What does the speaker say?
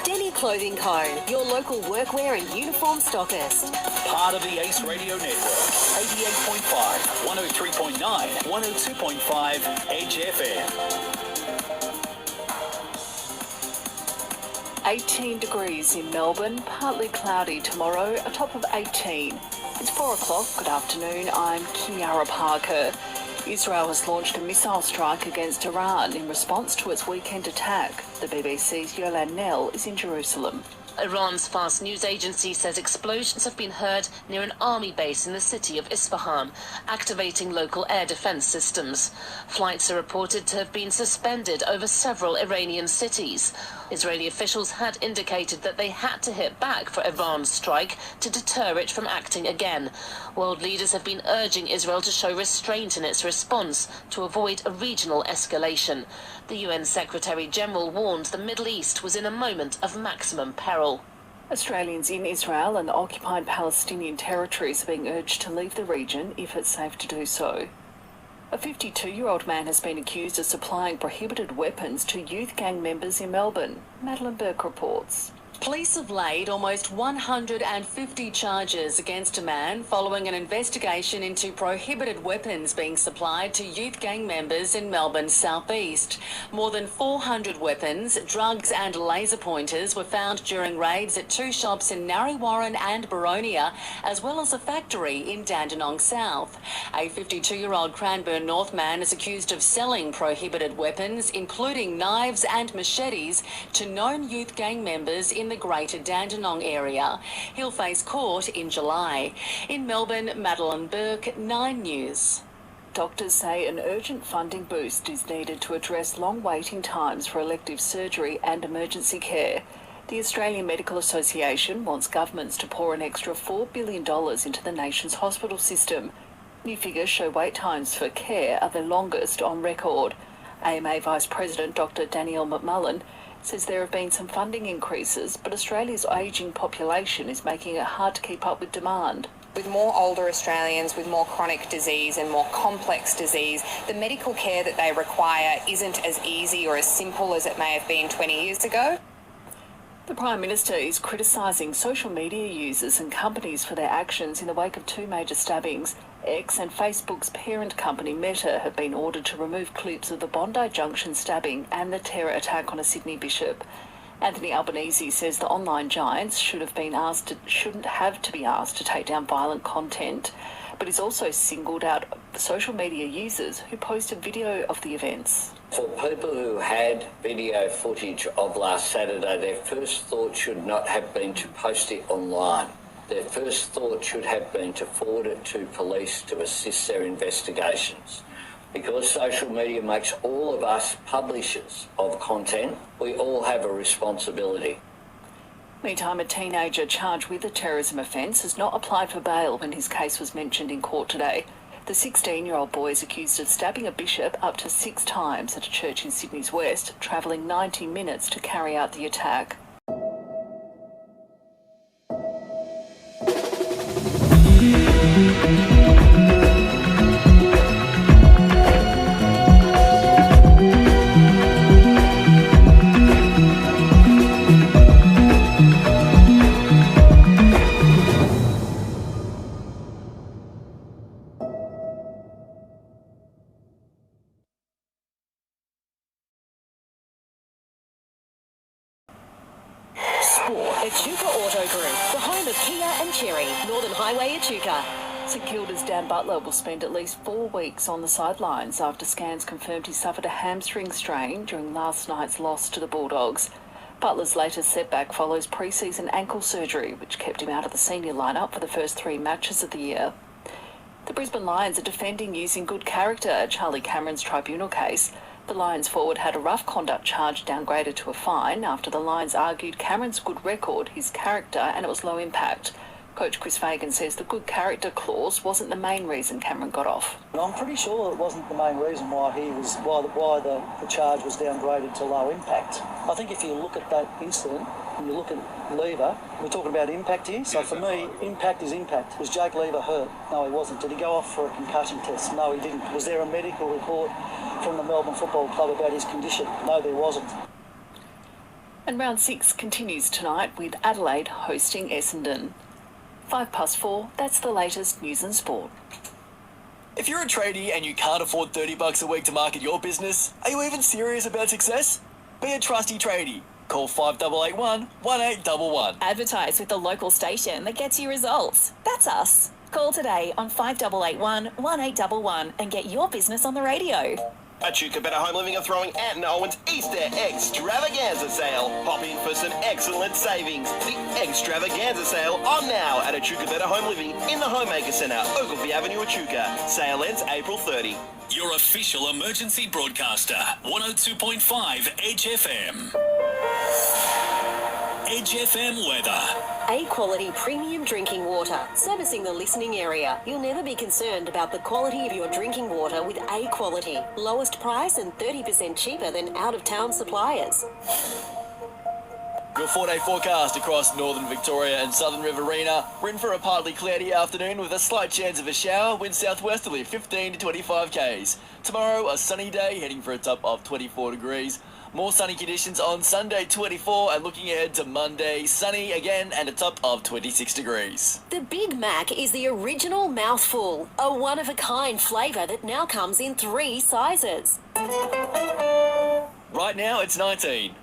Denny Clothing Co., your local workwear and uniform stockist. Part of the Ace Radio Network. 88.5, 103.9, 102.5 Edge FM. 18 degrees in Melbourne, partly cloudy tomorrow, a top of 18. It's 4 o'clock. Good afternoon. I'm Keara Parker. Israel has launched a missile strike against Iran in response to its weekend attack. The BBC's Yolande Nell is in Jerusalem. Iran's fast news agency says explosions have been heard near an army base in the city of Isfahan, activating local air defense systems. Flights are reported to have been suspended over several Iranian cities. Israeli officials had indicated that they had to hit back for Iran's strike to deter it from acting again. World leaders have been urging Israel to show restraint in its response to avoid a regional escalation. The UN Secretary-General warned the Middle East was in a moment of maximum peril. Australians in Israel and the occupied Palestinian territories are being urged to leave the region if it's safe to do so. A 52-year-old man has been accused of supplying prohibited weapons to youth gang members in Melbourne. Madeline Burke reports. Police have laid almost 150 charges against a man following an investigation into prohibited weapons being supplied to youth gang members in Melbourne's southeast. More than 400 weapons, drugs and laser pointers were found during raids at 2 shops in Narre Warren and Boronia, as well as a factory in Dandenong South. A 52-year-old Cranbourne North man is accused of selling prohibited weapons, including knives and machetes, to known youth gang members in the Greater Dandenong area. He'll face court in July. In Melbourne, Madeline Burke, 9 News. Doctors say an urgent funding boost is needed to address long waiting times for elective surgery and emergency care. The Australian Medical Association wants governments to pour an extra $4 billion into the nation's hospital system. New figures show wait times for care are the longest on record. AMA Vice President Dr. Danielle McMullen says there have been some funding increases, but Australia's ageing population is making it hard to keep up with demand. With more older Australians with more chronic disease and more complex disease, the medical care that they require isn't as easy or as simple as it may have been 20 years ago. The Prime Minister is criticising social media users and companies for their actions in the wake of 2 major stabbings. X and Facebook's parent company Meta have been ordered to remove clips of the Bondi Junction stabbing and the terror attack on a Sydney bishop. Anthony Albanese says the online giants shouldn't have to be asked to take down violent content, but he's also singled out social media users who posted video of the events. For people who had video footage of last Saturday, their first thought should not have been to post it online. Their first thought should have been to forward it to police to assist their investigations. Because social media makes all of us publishers of content, we all have a responsibility. Meantime, a teenager charged with a terrorism offence has not applied for bail when his case was mentioned in court today. The 16-year-old boy is accused of stabbing a bishop up to 6 times at a church in Sydney's West, travelling 90 minutes to carry out the attack. Echuca Auto Group, the home of Kia and Cherry, Northern Highway Echuca. St Kilda's Dan Butler will spend at least 4 weeks on the sidelines after scans confirmed he suffered a hamstring strain during last night's loss to the Bulldogs. Butler's latest setback follows pre-season ankle surgery, which kept him out of the senior lineup for the first 3 matches of the year. The Brisbane Lions are defending using good character at Charlie Cameron's tribunal case. The Lions forward had a rough conduct charge downgraded to a fine after the Lions argued Cameron's good record, his character, and it was low impact. Coach Chris Fagan says the good character clause wasn't the main reason Cameron got off. I'm pretty sure it wasn't the main reason why the charge was downgraded to low impact. I think if you look at that incident and you look at Lever, we're talking about impact here. So for me, impact is impact. Was Jake Lever hurt? No, he wasn't. Did he go off for a concussion test? No, he didn't. Was there a medical report from the Melbourne Football Club about his condition? No, there wasn't. And round 6 continues tonight with Adelaide hosting Essendon. 4:05, that's the latest news and sport. If you're a tradie and you can't afford $30 a week to market your business, are you even serious about success? Be a trusty tradie. Call 5881 1811. Advertise with the local station that gets you results. That's us. Call today on 5881 1811 and get your business on the radio. Echuca Better Home Living are throwing Ant and Owen's Easter Extravaganza sale. Pop in for some excellent savings. The Extravaganza sale on now at Echuca Better Home Living in the Homemaker Centre, Ogilvy Avenue, Echuca. Sale ends April 30. Your official emergency broadcaster, 102.5 Edge FM. Edge FM weather. A-quality premium drinking water, servicing the listening area. You'll never be concerned about the quality of your drinking water with A-quality. Lowest price and 30% cheaper than out-of-town suppliers. Your 4-day forecast across northern Victoria and southern Riverina. We're in for a partly cloudy afternoon with a slight chance of a shower. Wind southwesterly 15 to 25 k's. Tomorrow, a sunny day, heading for a top of 24 degrees. More sunny conditions on Sunday, 24, and looking ahead to Monday, sunny again and a top of 26 degrees. The Big Mac is the original mouthful, a one-of-a-kind flavour that now comes in 3 sizes. Right now, it's 19.